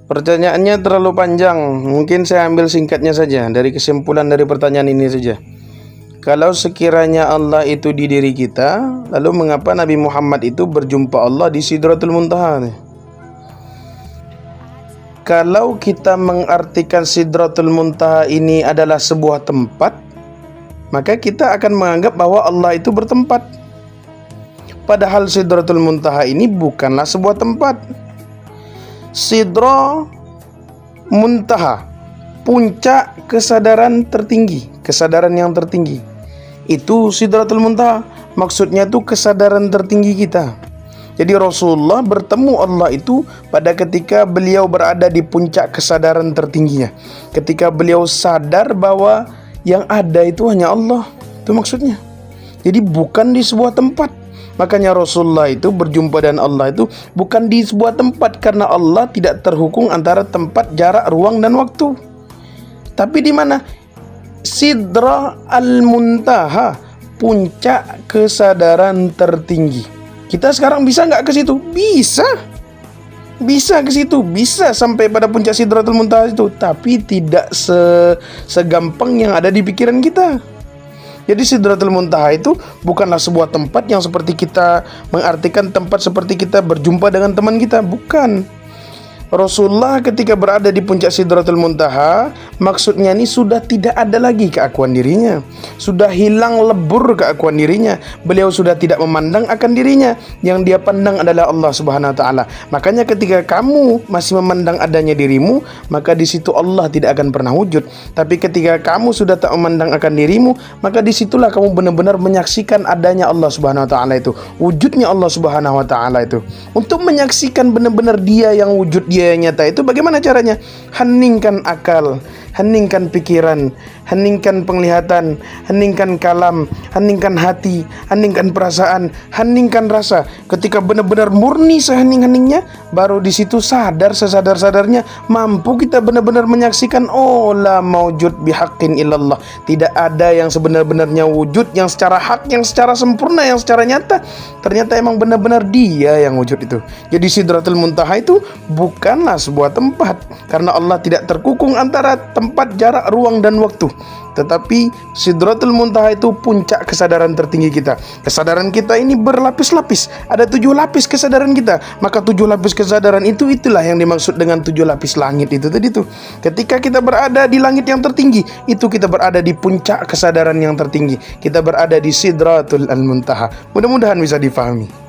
Pertanyaannya terlalu panjang, mungkin saya ambil singkatnya saja dari kesimpulan dari pertanyaan ini saja. Kalau sekiranya Allah itu di diri kita, lalu mengapa Nabi Muhammad itu berjumpa Allah di Sidratul Muntaha? Kalau kita mengartikan Sidratul Muntaha ini adalah sebuah tempat, maka kita akan menganggap bahwa Allah itu bertempat. Padahal Sidratul Muntaha ini bukanlah sebuah tempat. Sidra Muntaha, puncak kesadaran tertinggi, kesadaran yang tertinggi. Itu Sidratul Muntaha, maksudnya itu kesadaran tertinggi kita. Jadi Rasulullah bertemu Allah itu pada ketika beliau berada di puncak kesadaran tertingginya. Ketika beliau sadar bahwa yang ada itu hanya Allah. Itu maksudnya. Jadi bukan di sebuah tempat. Makanya Rasulullah itu berjumpa dengan Allah itu bukan di sebuah tempat, karena Allah tidak terhukung antara tempat, jarak, ruang, dan waktu. Tapi di mana? Sidra al-Muntaha, puncak kesadaran tertinggi. Kita sekarang bisa nggak ke situ? Bisa. Bisa ke situ, bisa sampai pada puncak Sidratul Muntaha itu, tapi tidak segampang yang ada di pikiran kita. Jadi Sidratul Muntaha itu bukanlah sebuah tempat yang seperti kita mengartikan tempat seperti kita berjumpa dengan teman kita, bukan. Rasulullah ketika berada di puncak Sidratul Muntaha, maksudnya ini sudah tidak ada lagi keakuan dirinya, sudah hilang lebur keakuan dirinya. Beliau sudah tidak memandang akan dirinya, yang dia pandang adalah Allah Subhanahu wa taala. Makanya ketika kamu masih memandang adanya dirimu, maka di situ Allah tidak akan pernah wujud. Tapi ketika kamu sudah tak memandang akan dirimu, maka disitulah kamu benar-benar menyaksikan adanya Allah Subhanahu wa taala itu, wujudnya Allah Subhanahu wa taala itu. Untuk menyaksikan benar-benar Dia yang wujud, Dia yang nyata itu, bagaimana caranya? Heningkan akal, heningkan pikiran, heningkan penglihatan, heningkan kalam, heningkan hati, heningkan perasaan, heningkan rasa. Ketika benar-benar murni sehening-heningnya, baru di situ sadar sesadar-sadarnya, mampu kita benar-benar menyaksikan, oh la maujud bihaqqin illallah. Tidak ada yang sebenar-benarnya wujud, yang secara hak, yang secara sempurna, yang secara nyata. Ternyata emang benar-benar Dia yang wujud itu. Jadi Sidratul Muntaha itu bukanlah sebuah tempat, karena Allah tidak terkukung antara tempat, jarak, ruang, dan waktu. Tetapi Sidratul Muntaha itu puncak kesadaran tertinggi kita. Kesadaran kita ini berlapis-lapis. Ada 7 lapis kesadaran kita. Maka 7 lapis kesadaran itu, itulah yang dimaksud dengan 7 lapis langit itu tadi tuh. Ketika kita berada di langit yang tertinggi, itu kita berada di puncak kesadaran yang tertinggi. Kita berada di Sidratul Muntaha. Mudah-mudahan bisa difahami.